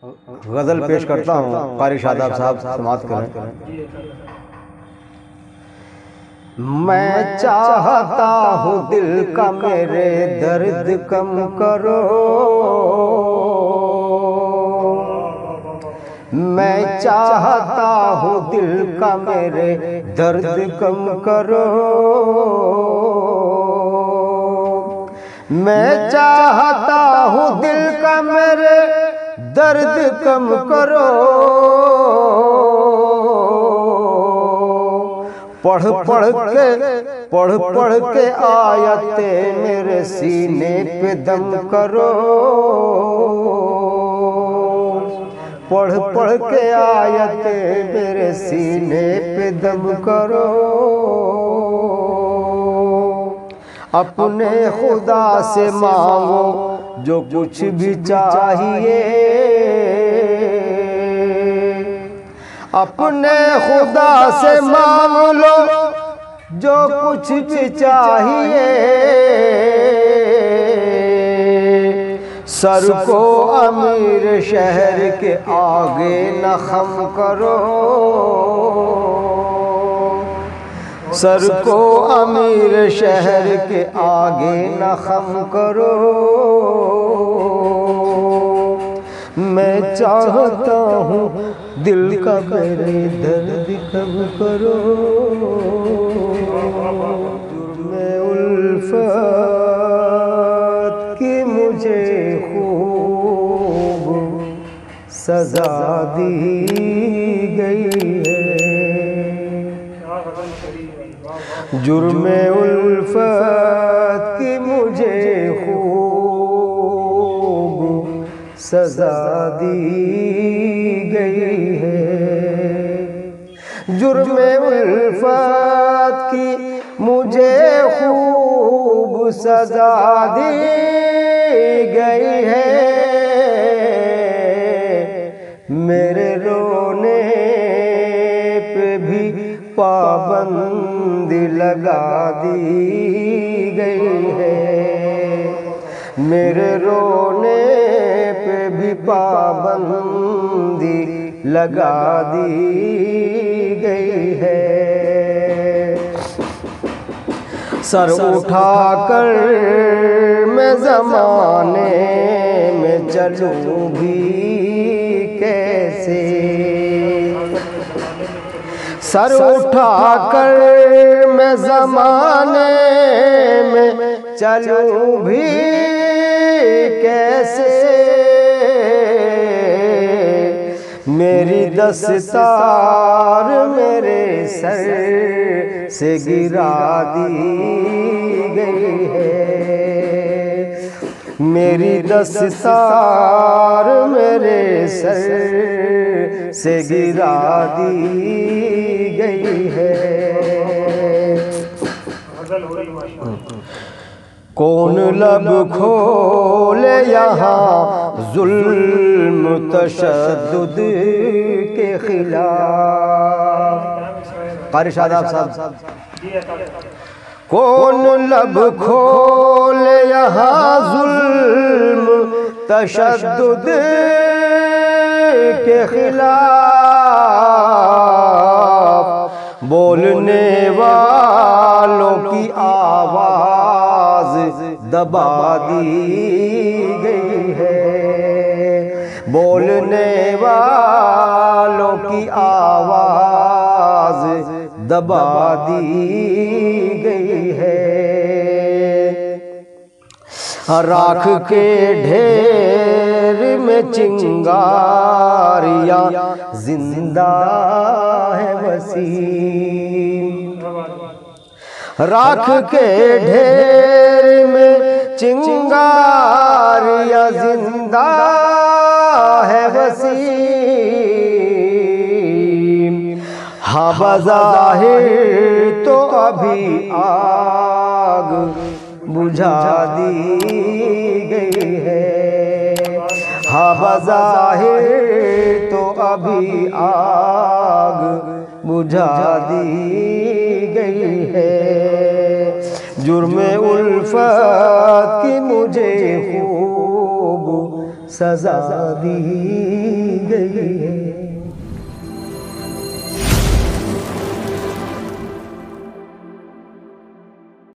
गज़ल पेश करता हूँ, कारी शादाब साहब समाप्त करें। मैं चाहता हूँ दिल का मेरे दर्द कम करो, मैं चाहता हूँ दिल का मेरे दर्द कम करो, मैं चाहता हूँ दिल का मेरे दर्द कम करो। पढ़ पढ़ के आयते मेरे सीने पे दम करो, पढ़ के आयते मेरे सीने पे दम करो। अपने खुदा से मांगो जो कुछ भी चाहिए, अपने खुदा से मांग लो जो कुछ भी चाहिए। सर को अमीर शहर के आगे न खम करो, सर को अमीर शहर के आगे न खम करो। मैं चाहता हूँ दिल का मेरे दर्द कम करो। जुर्मे उल्फत की मुझे खूब सजा दी गई है, जुर्मे उल्फत की मुझे सजा दी गई है, जुर्मे उल्फत की मुझे खूब सजा दी गई है। मेरे रोने पे भी पाबंदी लगा दी गई है, मेरे रोने पे भी पाबंदी लगा दी गई है। सर उठाकर मैं ज़माने में चलूं भी कैसे, सर उठाकर मैं ज़माने में चलूं भी कैसे। मेरी दस्तार मेरे सर से गिरा दी गई है, मेरी दस्तार मेरे सर से गिरा दी गई है। कौन लब खोले यहाँ जुल्म तशद्दुद के खिलाफ, कारी शादाब साहब। कौन लब खोले यहाँ जुल्म तशद्दुद के खिलाफ, बोलने वालों की आवाज दबा दी गई है, बोलने वालों की आवाज दबा दी गई है। राख के ढेर में चिंगारियां जिंदा है वसीम, राख के ढेर में चिंगारियां जिंदा है वसीम। हाँ बज़ाहिर तो अभी आग बुझा दी गई है, हाँ बज़ाहिर तो अभी आग बुझा दी गई है। जुर्मे उल्फत की मुझे खूब सजा दी गई है।